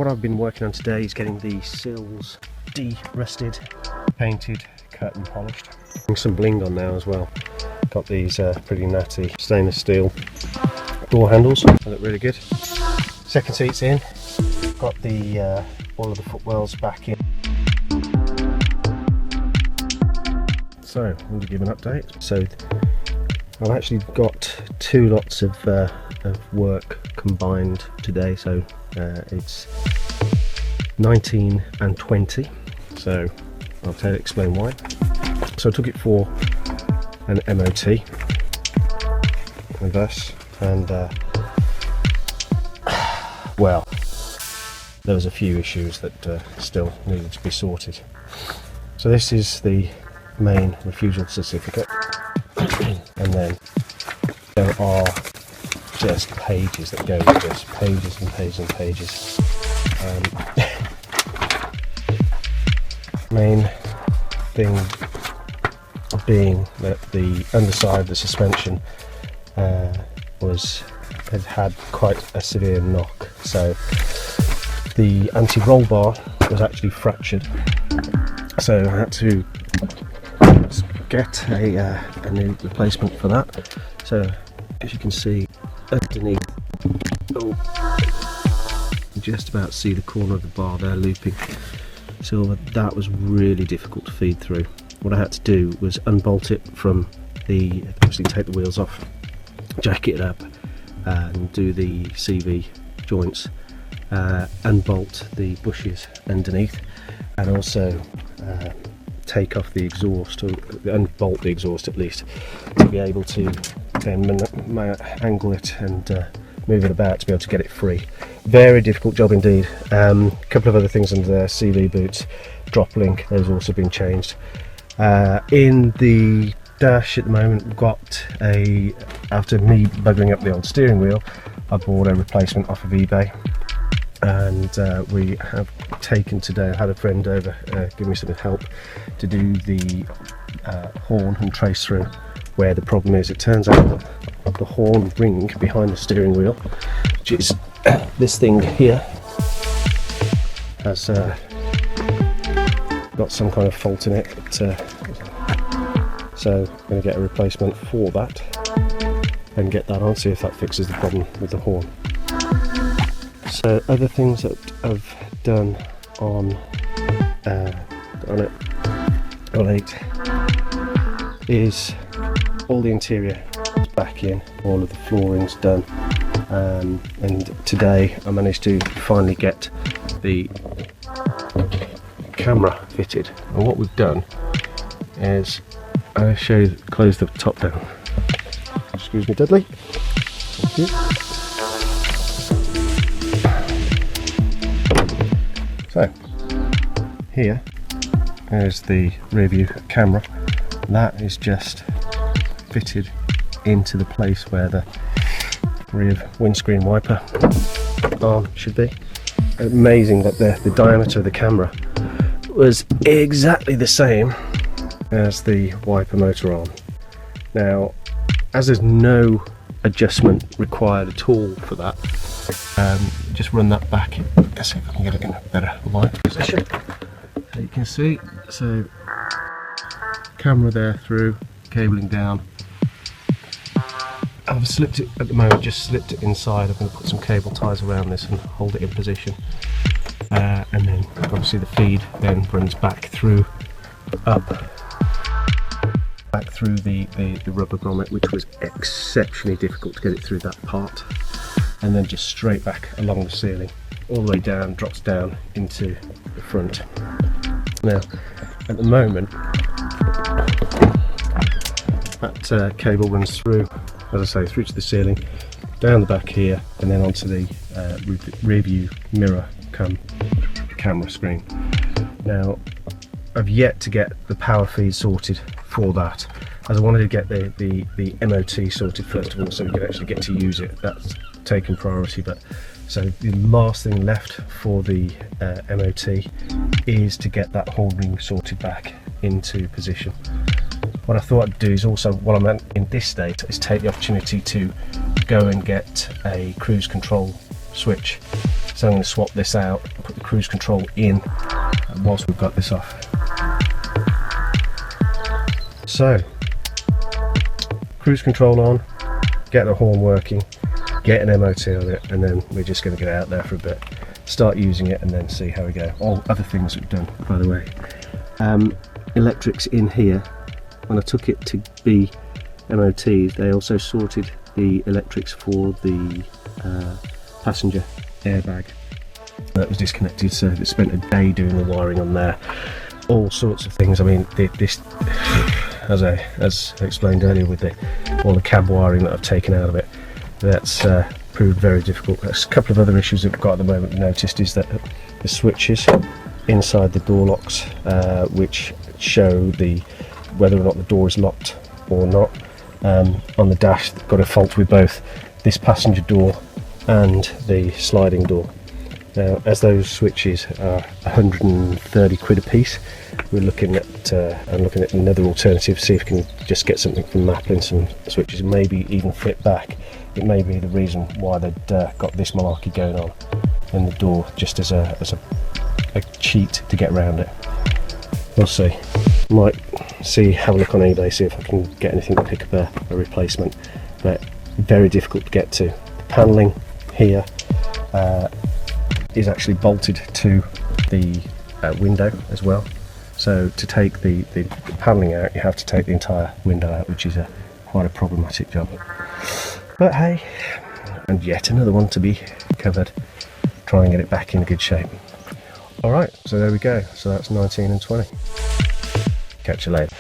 what I've been working on today is getting the sills de-rusted, painted, cut and polished. Putting some bling on now as well. Got these pretty natty stainless steel door handles, they look really good. Second seat's in, got the all of the footwells back in. So I'm going to give an update. So I've actually got two lots of work combined today, so it's 19 and 20, so I'll explain why. So I took it for an MOT with us, and well, there was a few issues that still needed to be sorted. So this is the main refusal certificate, and then there are just pages that go with this, pages and pages and pages. Main thing being that the underside of the suspension had quite a severe knock, so the anti-roll bar was actually fractured, so I had to get a new replacement for that. So as you can see underneath, you just about see the corner of the bar there looping, so that was really difficult to feed through. What I had to do was unbolt it from the, obviously take the wheels off, jack it up and do the CV joints, unbolt the bushes underneath, and also take off the exhaust, or unbolt the exhaust at least, to be able to then angle it and move it about to be able to get it free. Very difficult job indeed. A couple of other things under there, CV boots, drop link, those have also been changed. In the dash at the moment, we've got after me buggering up the old steering wheel, I bought a replacement off of eBay, and we have taken today, I had a friend over give me some help to do the horn and trace through where the problem is. It turns out that the horn ring behind the steering wheel, which is this thing here, has got some kind of fault in it, so I'm going to get a replacement for that and get that on, see if that fixes the problem with the horn. So other things that I've done on it, on 8, is all the interior is back in, all of the flooring's done, and today I managed to finally get the camera fitted. And what we've done is, I'll show you, close the top down. Excuse me, Dudley. Thank you. So here is the rear view camera. That is just fitted into the place where the rear windscreen wiper arm should be. Amazing that the diameter of the camera was exactly the same as the wiper motor arm. Now, as there's no adjustment required at all for that, just run that back. Let's see if I can get it in a better light position. So you can see, so camera there through, cabling down. I've slipped it at the moment, just slipped it inside. I'm going to put some cable ties around this and hold it in position. And then obviously the feed then runs back through, back through the rubber grommet, which was exceptionally difficult to get it through that part, and then just straight back along the ceiling, all the way down, drops down into the front. Now, at the moment, that cable runs through, as I say, through to the ceiling, down the back here, and then onto the rear view mirror camera screen. Now, I've yet to get the power feed sorted for that, as I wanted to get the MOT sorted first of all, so we could actually get to use it. That's taken priority. But so the last thing left for the MOT is to get that horn ring sorted back into position. What I thought I'd do is also, while I'm in this state, is take the opportunity to go and get a cruise control switch So I'm going to swap this out, put the cruise control in whilst we've got this off. So, cruise control on, get the horn working, get an MOT on it, and then we're just going to get out there for a bit, start using it, and then see how we go. All other things we've done, by the way. Electrics in here, when I took it to be MOT'd, they also sorted the electrics for the passenger airbag that was disconnected, so they spent a day doing the wiring on there, all sorts of things. I mean, this, as I explained earlier, with all the cab wiring that I've taken out of it, that's proved very difficult. There's a couple of other issues that we've got at the moment we've noticed, is that the switches inside the door locks, which show whether or not the door is locked or not, on the dash, they've got a fault with both this passenger door and the sliding door. Now, as those switches are 130 quid a piece, we're looking at another alternative, see if we can just get something from Maplin, some switches, maybe even flip back. It may be the reason why they'd got this malarkey going on in the door, just as a cheat to get around it. We'll see. Might have a look on eBay, see if I can get anything to pick up a replacement, but very difficult to get to. The panelling here is actually bolted to the window as well, so to take the panelling out, you have to take the entire window out, which is quite a problematic job. But hey, and yet another one to be covered. Try and get it back in good shape. Alright, so there we go. So that's 19 and 20. Catch you later.